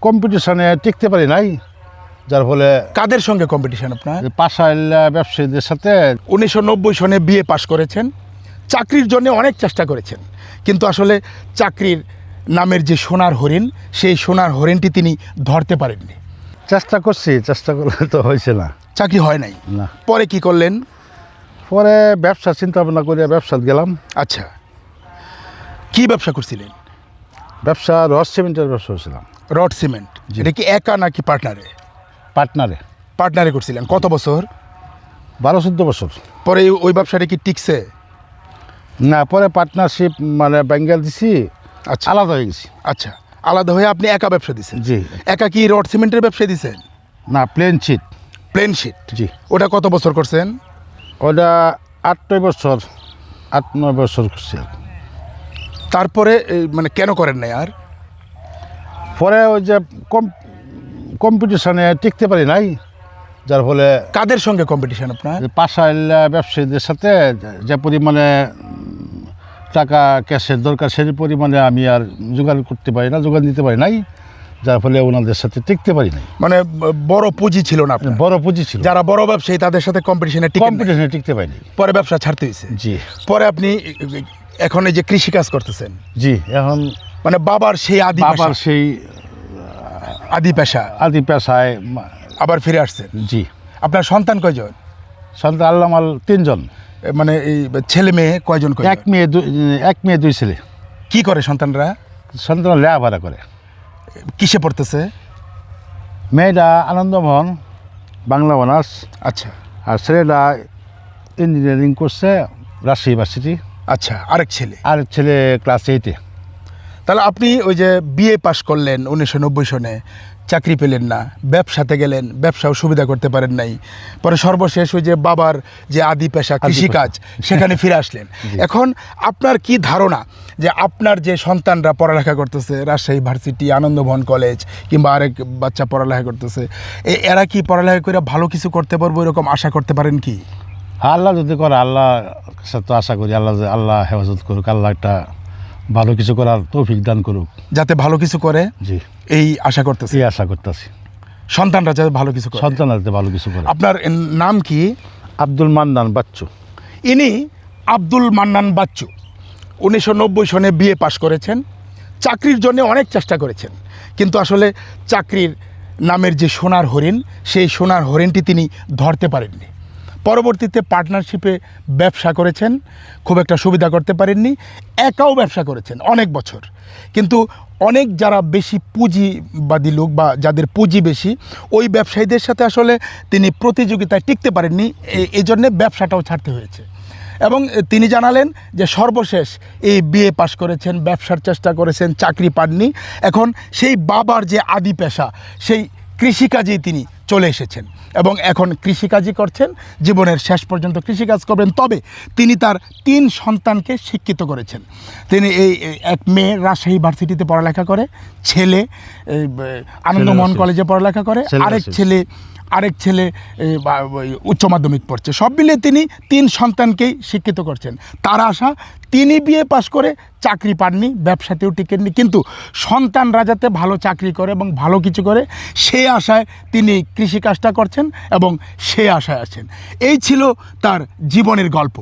কম্পিটিশনে টিকতে পারি নাই, যার ফলে কাদের সঙ্গে কম্পিটিশন আপনার? পাশায় ব্যবসায়ীদের সাথে। 1990 সনে বিএ পাশ করেছেন, চাকরির জন্য অনেক চেষ্টা করেছেন, কিন্তু আসলে চাকরির নামের যে সোনার হরিণ, সেই সোনার হরিণটি তিনি ধরতে পারেননি। চেষ্টা করছি, চেষ্টা করলে তো হয়েছে না, চাকরি হয় নাই। না। পরে কি করলেন? পরে ব্যবসা চিন্তা ভাবনা করে ব্যবসা গেলাম। আচ্ছা, কি ব্যবসা করছিলেন? ব্যবসা রড সিমেন্টের ব্যবসা করছিলাম। Rod cement. এটা কি একা নাকি পার্টনারে? পার্টনারে। পার্টনারে করছিলেন। কত বছর? 12-14 বছর। পরে ওই ব্যবসাটা কি টিকছে? না, পরে পার্টনারশিপ মানে বেঙ্গল দিছি, আচ্ছা, আলাদা হয়ে গেছি। আচ্ছা, আলাদা হয়ে আপনি একা ব্যবসা দিচ্ছেন? জি। একা কি রড সিমেন্টের ব্যবসা দিচ্ছেন? না, প্লেন শিট। Plain sheet. জি। ওটা কত বছর করছেন? ওটা 8-9 বছর, 8-9 বছর করছি। তারপরে মানে কেন করেন নাই আর? পরে ওই যে কম্পিটিশনে টিকতে পারি নাই, যার ফলে কাদের সঙ্গে কম্পিটিশন আপনার? পাশায় ব্যবসায়ীদের সাথে যে পরিমাণে টাকা ক্যাশের দরকার, সেই পরিমাণে আমি আর জোগাড় করতে পারি না, জোগাড় দিতে পারি নাই, যার ফলে ওনাদের সাথে টিকতে পারি নাই। মানে বড় পুঁজি ছিল না আপনার? বড় পুঁজি ছিল, যারা বড় ব্যবসায়ী তাদের সাথে কম্পিটিশনে টিকতে পারিনি। পরে ব্যবসা ছাড়তে হয়েছে। জি। পরে আপনি এখন এই যে কৃষি কাজ করতেছেন? জি। এখন মানে বাবার সেই আদি পেশায় আবার ফিরে আসছেন? জি। আপনার সন্তান কয়জন? সন্তান আল্লাহ মাল 3 জন। মানে এই ছেলে মেয়ে কয়জন? এক মেয়ে 2 ছেলে। কি করে সন্তানরা? সন্তান লেখাপড়া করে। কিসে পড়তেছে? মেয়েটা আনন্দমোহন, বাংলা অনার্স। আচ্ছা। আর ছেলেটা ইঞ্জিনিয়ারিং করছে রাজশাহী ইউনিভার্সিটি। আচ্ছা, আরেক ছেলে ক্লাস 8-এ। তাহলে আপনি ওই যে বিএ পাশ করলেন 1990 সনে, চাকরি পেলেন না, ব্যবসাতে গেলেন, ব্যবসাও সুবিধা করতে পারেন নাই, পরে সর্বশেষ ওই যে বাবার যে আদি পেশা কৃষিকাজ, সেখানে ফিরে আসলেন। এখন আপনার কি ধারণা যে আপনার যে সন্তানরা পড়ালেখা করতেছে রাজশাহী ইউনিভার্সিটি, আনন্দমোহন কলেজ, কিংবা আরেক বাচ্চা পড়ালেখা করতেছে, এরা কি পড়ালেখা করে ভালো কিছু করতে পারবো এরকম আশা করতে পারেন কি? আল্লাহ যদি করে, আল্লাহ তো আশা করি আল্লাহ হেফাজত করুক, আল্লাহ একটা ভালো কিছু করার তৌফিক দান করুক, যাতে ভালো কিছু করে। জি, এই আশা করতেছি। আশা করতেছি সন্তানরা যাতে ভালো কিছু করে। আপনার নাম কি? আব্দুল মান্নান বাচ্চু। ইনি আব্দুল মান্নান বাচ্চু 1990 সনে বিএ পাশ করেছেন, চাকরির জন্য অনেক চেষ্টা করেছেন, কিন্তু আসলে চাকরির নামের যে সোনার হরিণ, সেই সোনার হরিণটি তিনি ধরতে পারেননি। পরবর্তীতে পার্টনারশিপে ব্যবসা করেছেন, খুব একটা সুবিধা করতে পারেননি। একাও ব্যবসা করেছেন অনেক বছর, কিন্তু অনেক যারা বেশি পুঁজিবাদী লোক বা যাদের পুঁজি বেশি, ওই ব্যবসায়ীদের সাথে আসলে তিনি প্রতিযোগিতায় টিকতে পারেননি, এই জন্যে ব্যবসাটাও ছাড়তে হয়েছে। এবং তিনি জানালেন যে সর্বশেষ এই বিএ পাশ করেছেন, ব্যবসার চেষ্টা করেছেন, চাকরি পাননি। এখন সেই বাবার যে আদি পেশা, সেই কৃষিকাজেই তিনি চলে এসেছেন এবং এখন কৃষিকাজই করছেন, জীবনের শেষ পর্যন্ত কৃষিকাজ করবেন। তবে তিনি তার 3 সন্তানকে শিক্ষিত করেছেন। তিনি এক মেয়ে রাজশাহী ইউনিভার্সিটিতে পড়ালেখা করে, ছেলে আনন্দমোহন কলেজে পড়ালেখা করে, আরেক ছেলে উচ্চ মাধ্যমিক পড়ছে। সব মিলিয়ে তিনি 3 সন্তানকেই শিক্ষিত করছেন। তার আশা তিনি বিএ পাশ করে চাকরি পাননি, ব্যবসাতেও টিকেননি, কিন্তু সন্তানরা যাতে ভালো চাকরি করে এবং ভালো কিছু করে, সে আশায় তিনি কৃষিকাজটা করছেন এবং সে আশায় আছেন। এই ছিল তার জীবনের গল্প।